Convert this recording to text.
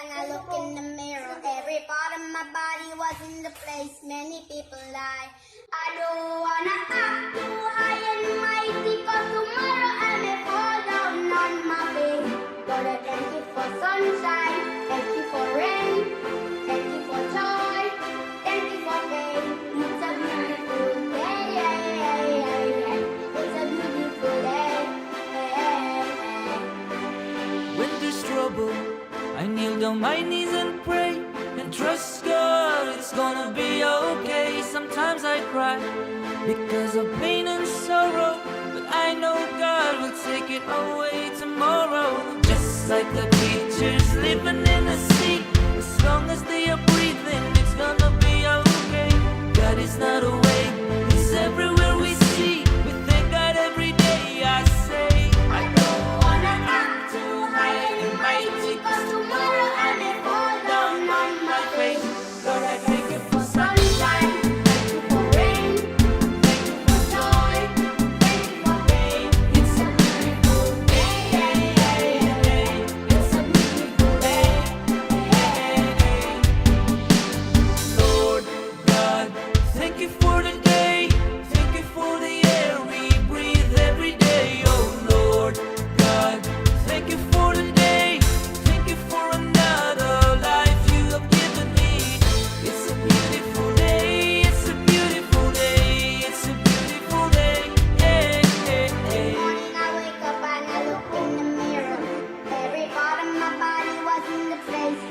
and I look in the mirror. Every part of my body was in the place many people lie. I don't wanna act too high and mighty, cause tomorrow I may fall down on my face. Lord, I thank you for sunshine, thank you for rain, thank you for joy, thank you for pain. It's a beautiful day, it's a beautiful day. When there's trouble, I kneel down my knees and pray and trust God it's gonna be okay. Sometimes I cry because of pain and sorrow, but I know God will take it away tomorrow. Just like the creatures living in the sea, as long as they are breathing, it's gonna be okay. God is not away, He's everywhere we see. We thank God every day. I say I don't wanna act too high and mighty, cause tomorrow I may fall down on my face. Lord, I thank you for sunshine, thank you for rain, thank you for joy, thank you for pain. It's a beautiful day, it's a beautiful day. Lord God, thank you for the day, thank you for the air we breathe every day. Oh Lord God, thank you for the day, thank you for another life you have given me. It's a beautiful day, it's a beautiful day, it's a beautiful day. Morning I wake up and I look in the mirror. Every part of my body was in the place